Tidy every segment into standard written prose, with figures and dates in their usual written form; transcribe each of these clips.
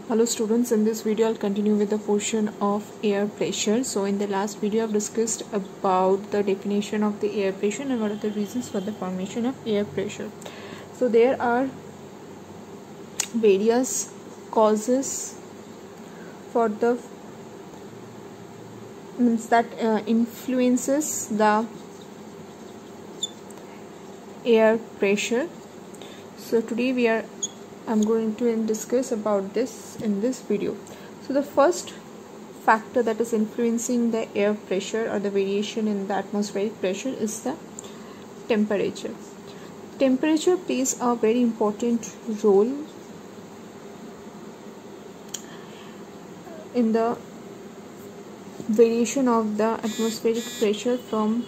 Hello students, in this video I'll continue with the portion of air pressure. So in the last video I've discussed about the definition of the air pressure and what are the reasons for the formation of air pressure. So there are various causes for the influences the air pressure. So today I'm going to discuss about this in this video. So the first factor that is influencing the air pressure or the variation in the atmospheric pressure is the temperature. Temperature plays a very important role in the variation of the atmospheric pressure from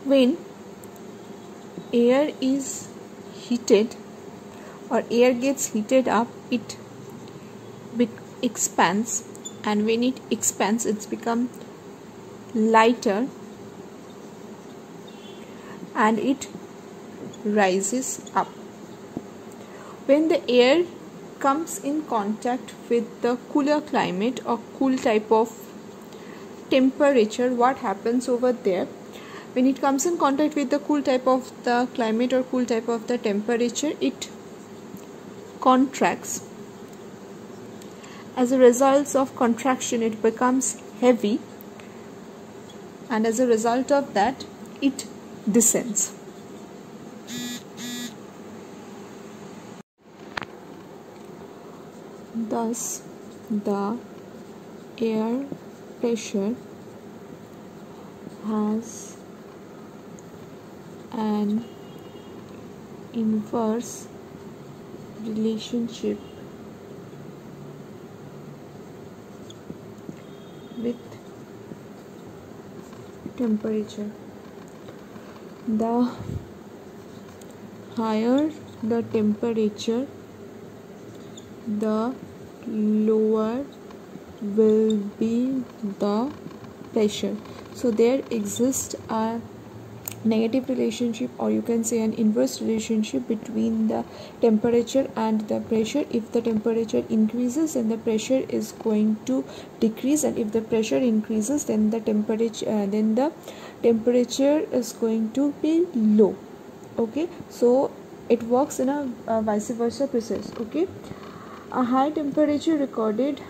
when air is heated or air gets heated up, it expands, and when it expands it's become lighter and it rises up. When the air comes in contact with the cooler climate or cool type of temperature, what happens over there? When it comes in contact with the cool type of the climate or cool type of the temperature, it contracts. As a result of contraction, it becomes heavy, and as a result of that, it descends. Thus, the air pressure has an inverse relationship with temperature. The higher the temperature, the lower will be the pressure. So there exists a negative relationship, or you can say an inverse relationship, between the temperature and the pressure. If the temperature increases, then the pressure is going to decrease, and if the pressure increases, then the temperature is going to be low. Okay, so it works in a vice versa process. Okay, a high temperature recorded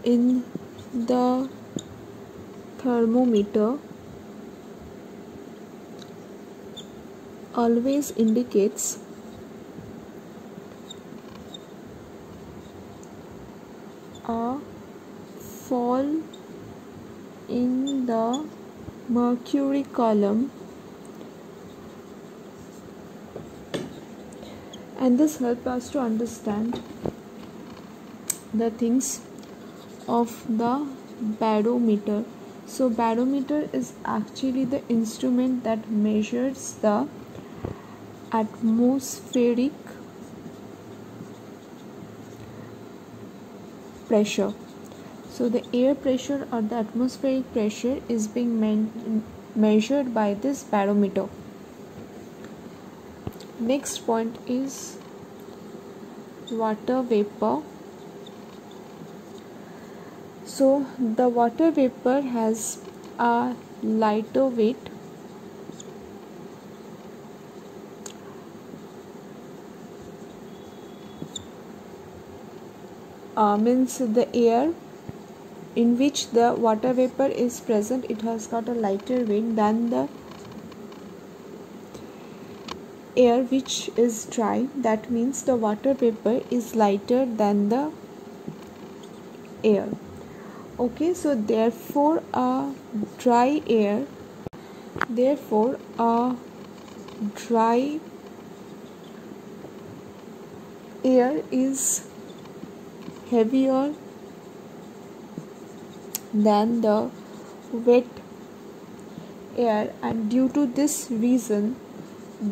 in the thermometer always indicates a fall in the mercury column, and this helps us to understand the things of the barometer. So barometer is actually the instrument that measures the atmospheric pressure. So the air pressure or the atmospheric pressure is being measured by this barometer. Next point is water vapor. So the water vapor has a lighter weight, means the air in which the water vapor is present, it has got a lighter weight than the air which is dry. That means the water vapor is lighter than the air. Okay, so therefore a dry air is heavier than the wet air, and due to this reason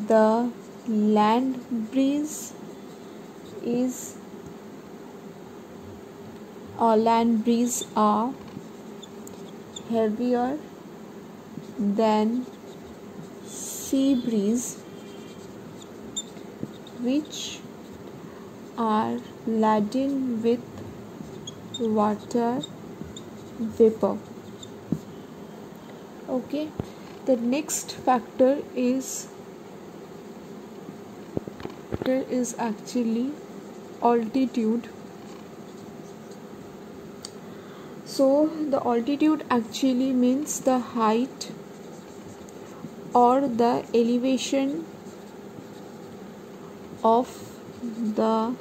the land breeze is land breeze are heavier than sea breeze, which are laden with water vapor. Okay, the next factor is actually altitude. So the altitude actually means the height or the elevation of the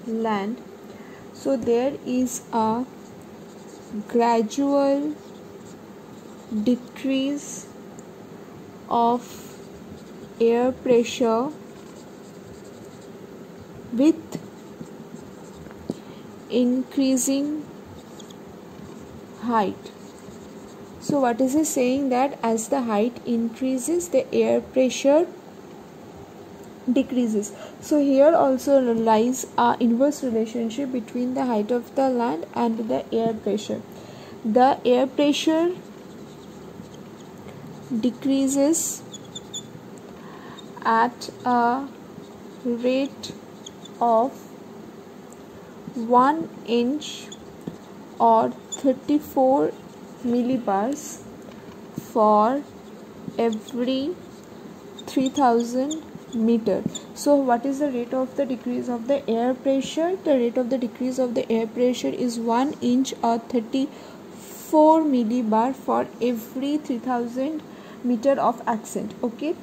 land. So there is a gradual decrease of air pressure with increasing height. So what is it saying? That as the height increases, the air pressure decreases. So here also lies an inverse relationship between the height of the land and the air pressure. The air pressure decreases at a rate of 1 inch or 34 millibars for every 3000 meter. So what is the rate of the decrease of the air pressure? The rate of the decrease of the air pressure is 1 inch or 34 millibar for every 3000 meter of ascent. Okay,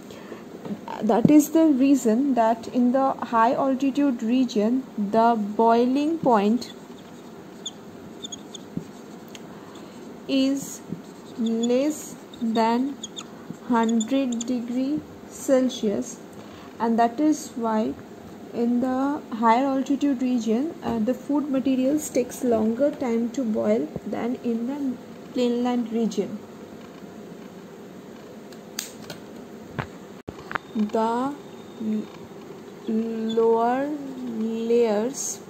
that is the reason that in the high altitude region the boiling point is less than 100 degree Celsius, and that is why in the higher altitude region the food materials takes longer time to boil than in the plainland region. The lower layers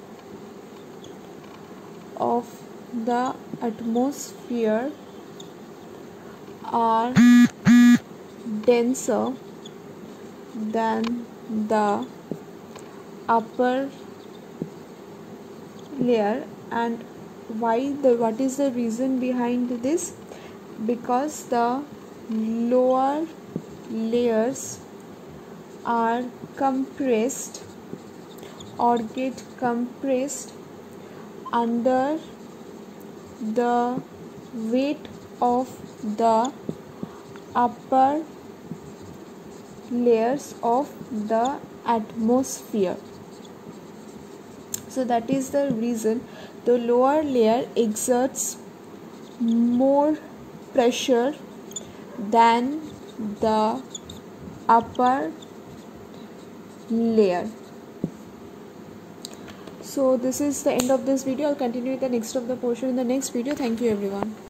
of the atmosphere are denser than the upper layer. And what is the reason behind this? Because the lower layers are compressed or get compressed under the weight of the upper layers of the atmosphere. So that is the reason the lower layer exerts more pressure than the upper layer. So this is the end of this video. I'll continue with the next of the portion in the next video. Thank you everyone.